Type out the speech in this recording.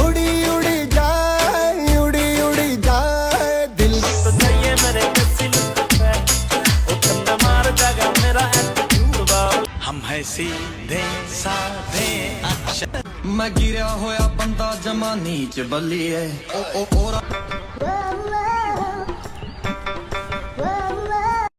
उड़ी उड़ी जाए उड़ी उड़ी जाए दिल ये मेरे कसिल पे ओ कंधा मार जागा मेरा एटीट्यूड हम है सीधे साधे अक्षर मैं गिरा होया बंदा जमा नीच बलिए ओ ओ ओ